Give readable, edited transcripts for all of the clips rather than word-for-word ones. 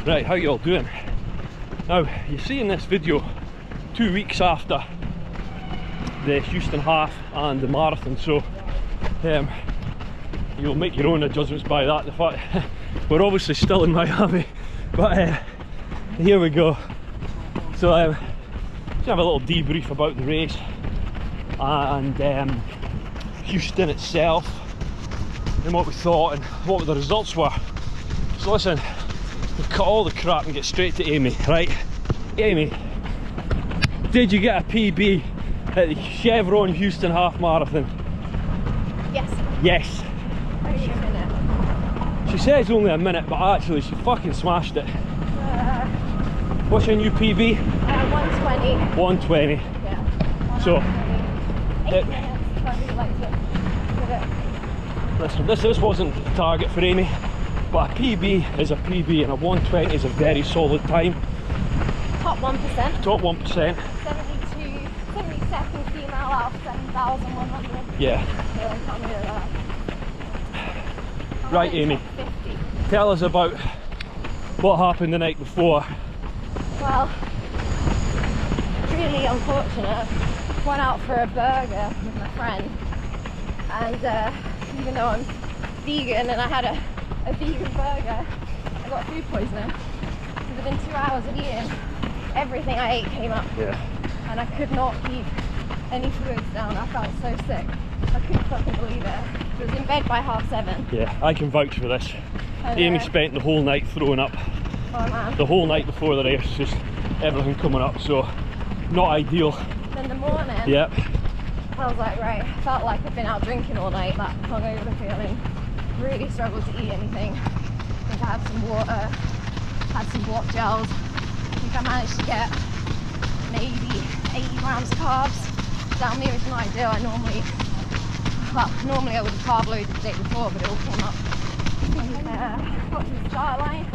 Right, how you all doing? Now, you see in this video 2 weeks after the Houston half and the marathon, so you'll make your own adjustments by that. The fact we're obviously still in Miami, but here we go. So just have a little debrief about the race and Houston itself and what we thought and what the results were. So listen, we'll cut all the crap and get straight to Amy, right? Amy, did you get a PB at the Chevron Houston half marathon? Yes. Yes. Only a minute. She says only a minute, but actually she fucking smashed it. What's your new PB? 120. 120. Yeah. So, 8 minutes. If I really liked it. listen, this wasn't the target for Amy, but a PB is a PB and a 120 is a very solid time. Top 1%. Top 1%. 72nd female out of 7,100. Yeah. So I'm coming to that. Right, Amy. 50. Tell us about what happened the night before. Well, really unfortunate. Went out for a burger with my friend, and even though I'm vegan and I had a vegan burger, I got food poisoning. So within 2 hours of eating, everything I ate came up. Yeah. And I could not keep any fluids down. I felt so sick. I couldn't fucking believe it. I was in bed by 7:30. Yeah, I can vouch for this. And, Amy spent the whole night throwing up. Oh man. The whole night before the race, just everything coming up, so not ideal. Then the morning, Yep. I was like, right, I felt like I'd been out drinking all night, that hungover feeling. Really struggled to eat anything. I think I had some water, had some block gels. I think I managed to get maybe 80 grams of carbs down me, which is not ideal. Normally I would have carb loaded the day before, but it all came up. Got to the start line,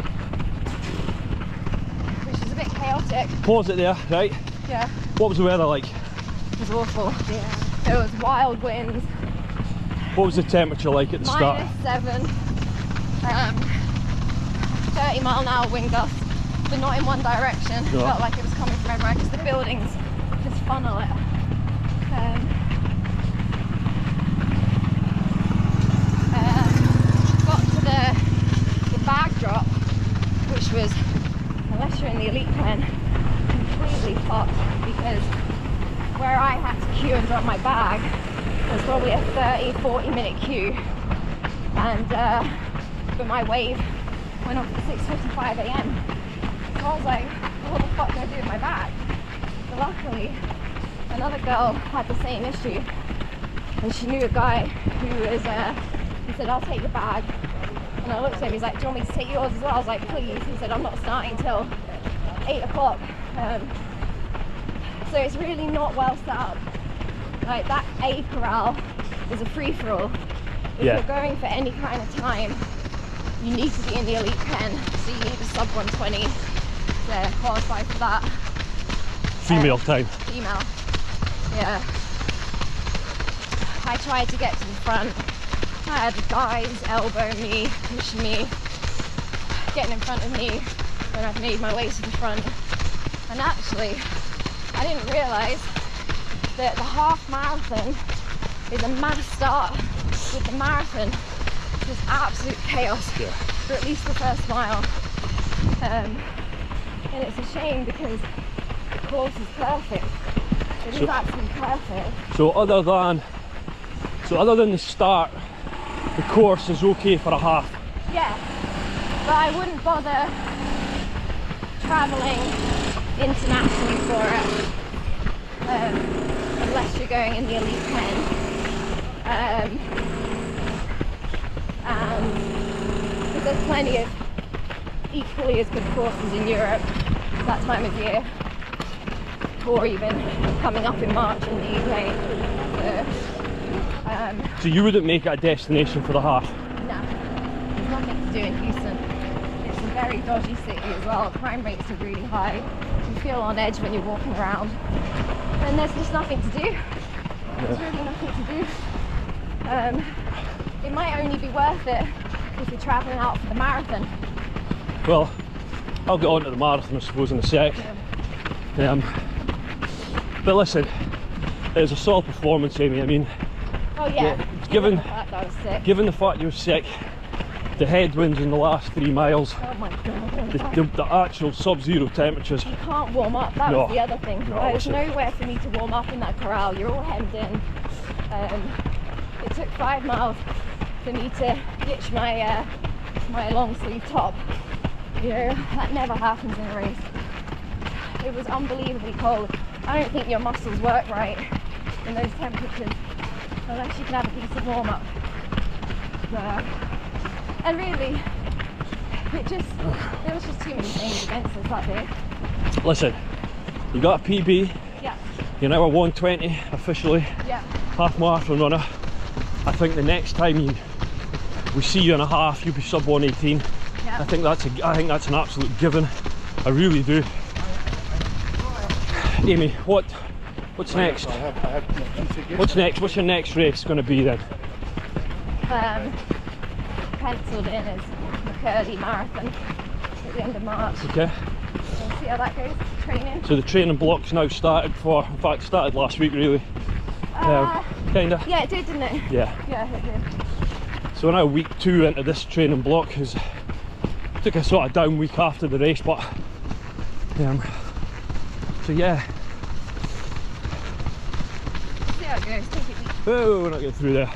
which was a bit chaotic. Pause it there, right? Yeah. What was the weather like? It was awful. Yeah. There was wild winds. What was the temperature like at the start? -7. 30-mile-an-hour wind gusts, but not in one direction. No. Felt like it was coming from everywhere because the buildings just funnel it. Got to the bag drop, which was, unless you're in the elite pen, completely fucked, because where I had to queue and drop my bag was probably a 30-40 minute queue, and but my wave went off at 6:55 a.m. So I was like, what the fuck do I do with my bag? But luckily another girl had the same issue, and she knew a guy who was he said, I'll take the bag. And I looked at him, he's like, do you want me to take yours as well? I was like, please. He said, I'm not starting till 8 o'clock. So it's really not well set up. Like, that A corral is a free-for-all. If Yeah. you're going for any kind of time, you need to be in the elite 10, so you need a sub 120 to qualify for that. Female time. Female. Yeah. I tried to get to the front. I had guys elbow me, push me, getting in front of me when I've made my way to the front. And actually, I didn't realise that the half marathon is a mass start. With the marathon, just absolute chaos for at least the first mile. And it's a shame because the course is perfect. It is absolutely perfect. So other than the start, the course is okay for a half. Yeah, but I wouldn't bother travelling internationally for it unless you're going in the elite 10. Because there's plenty of equally as good courses in Europe that time of year, or even coming up in March in the UK. So you wouldn't make it a destination for the half? No, there's nothing to do in Houston. It's a very dodgy city as well. Crime rates are really high. You feel on edge when you're walking around. And there's just nothing to do. There's really nothing to do. It might only be worth it if you're travelling out for the marathon. Well, I'll get on to the marathon, I suppose, in a sec. Yeah. But listen, it was a solid performance, Amy. I mean, Oh yeah. given the fact that I was sick. given the fact you were sick, the headwinds in the last 3 miles, Oh my god. the actual sub-zero temperatures. You can't warm up. That No. was the other thing. No, There was listen. nowhere for me to warm up in that corral. You're all hemmed in. It took 5 miles for me to ditch my my long sleeve top. You know, that never happens in a race. It was unbelievably cold. I don't think your muscles work right in those temperatures unless you can have a decent warm up. And really, there was just too many things against us that day. Listen, you got a PB, Yeah, you're now a 120 officially, yeah, half marathon runner. I think the next time we see you in a half, you'll be sub 118. yeah. I think that's an absolute given. I really do. Amy, what's next? What's next? What's your next race going to be then? Penciled in as the Curly Marathon at the end of March. Okay. We'll see how that goes. Training. So the training block's now started for, in fact, started last week really. Kinda. Yeah, it did, didn't it? Yeah. Yeah, it did. So we're now week 2 into this training block. Took a sort of down week after the race, but so yeah. See how it goes. Take it easy. Oh, we're not getting through there.